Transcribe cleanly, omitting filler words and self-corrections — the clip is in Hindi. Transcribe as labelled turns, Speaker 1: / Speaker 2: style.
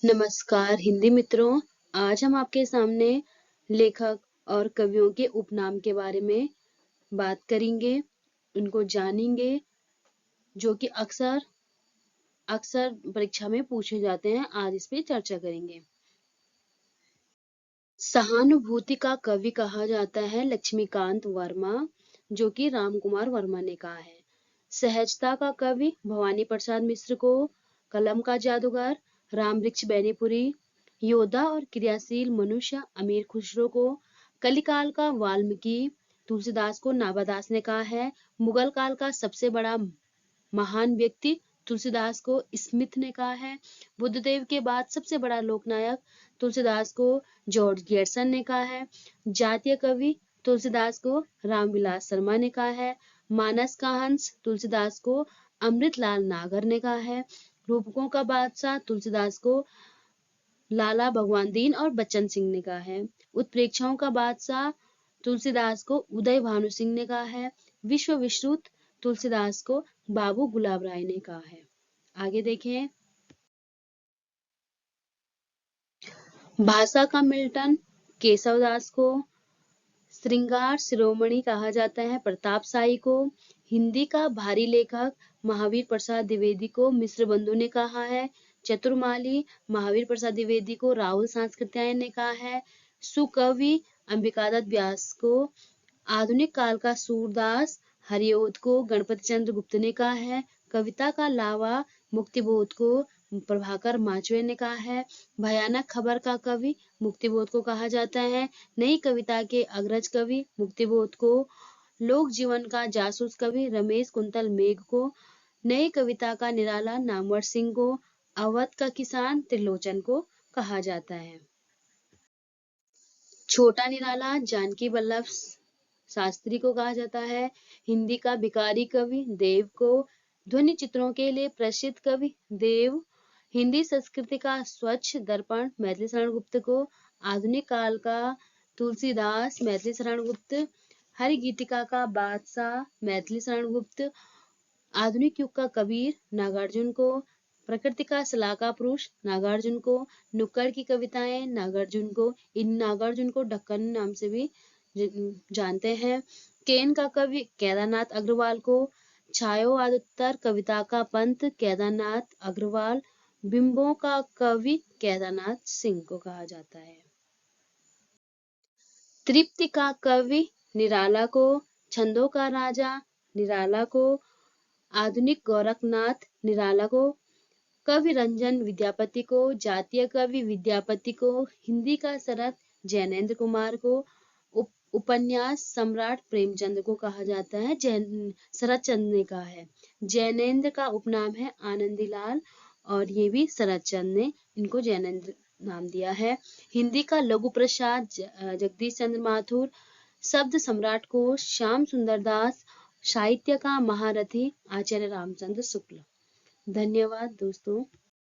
Speaker 1: नमस्कार हिंदी मित्रों। आज हम आपके सामने लेखक और कवियों के उपनाम के बारे में बात करेंगे, उनको जानेंगे, जो कि अक्सर अक्सर परीक्षा में पूछे जाते हैं। आज इस पे चर्चा करेंगे। सहानुभूति का कवि कहा जाता है लक्ष्मीकांत वर्मा, जो कि रामकुमार वर्मा ने कहा है। सहजता का कवि भवानी प्रसाद मिश्र को, कलम का जादूगर रामवृक्ष बैनीपुरी, योद्धा और क्रियाशील मनुष्य अमीर खुसरो को, कलिकाल का वाल्मीकि तुलसीदास को नाभादास ने कहा है। मुगल काल का सबसे बड़ा महान व्यक्ति तुलसीदास को स्मिथ ने कहा है। बुद्धदेव के बाद सबसे बड़ा लोकनायक तुलसीदास को जॉर्ज गैरसन ने कहा है। जातीय कवि तुलसीदास को रामविलास शर्मा ने कहा है। मानस का हंस तुलसीदास को अमृतलाल नागर ने कहा है। रूपकों का बादशाह तुलसीदास को लाला भगवान दीन और बच्चन सिंह ने कहा है। उत्प्रेक्षाओं का बादशाह तुलसीदास को उदय भानु सिंह ने कहा है। विश्व विश्रुत तुलसीदास को बाबू गुलाब राय ने कहा है। आगे देखें। भाषा का मिल्टन केशवदास को, श्रृंगार शिरोमणि कहा जाता है प्रताप शाही को। हिंदी का भारी लेखक महावीर प्रसाद द्विवेदी को मिश्र बंधु ने कहा है। चतुर्माली महावीर प्रसाद द्विवेदी को राहुल सांस्कृत्यायन ने कहा है। सुकवि अंबिकादत्त व्यास को, आधुनिक काल का सूरदास हरिओद को गणपति चंद्र गुप्त ने कहा है। कविता का लावा मुक्तिबोध को प्रभाकर माचवे ने कहा है। भयानक खबर का कवि मुक्तिबोध को कहा जाता है। नई कविता के अग्रज कवि मुक्तिबोध को, लोक जीवन का जासूस कवि रमेश कुंतल मेघ को, नई कविता का निराला नामवर सिंह को, अवध का किसान त्रिलोचन को कहा जाता है। छोटा निराला जानकी वल्लभ शास्त्री को कहा जाता है। हिंदी का भिखारी कवि देव को, ध्वनि चित्रों के लिए प्रसिद्ध कवि देव। हिंदी संस्कृति का स्वच्छ दर्पण मैथिली शरण गुप्त को, आधुनिक काल का तुलसीदास मैथिली शरण गुप्त, हरि गीतिका का बादशाह मैथिली शरण गुप्त, आधुनिक युग का कबीर नागार्जुन को, प्रकृति का सलाहका पुरुष नागार्जुन को, नुक्कड़ की कविताएं नागार्जुन को, इन नागार्जुन को ढक्कन नाम से भी जानते हैं। केन का कवि केदारनाथ अग्रवाल को, छायोवादोत्तर कविता का पंत केदारनाथ अग्रवाल, बिंबों का कवि केदारनाथ सिंह को कहा जाता है। तृप्ति का कवि निराला को, छंदों का राजा निराला को, आधुनिक गोरखनाथ निराला को, कवि रंजन विद्यापति को, जातीय कवि विद्यापति को, हिंदी का शरद जैनेन्द्र कुमार को, उपन्यास सम्राट प्रेमचंद को कहा जाता है। शरद चंद्र ने कहा है। जैनेन्द्र का उपनाम है आनंदीलाल और ये भी शरद चंद्र ने इनको जैनेन्द्र नाम दिया है। हिंदी का लघु प्रसाद जगदीश चंद्र माथुर, शब्द सम्राट को श्याम सुंदर दास, साहित्य का महारथी आचार्य रामचंद्र शुक्ल। धन्यवाद दोस्तों।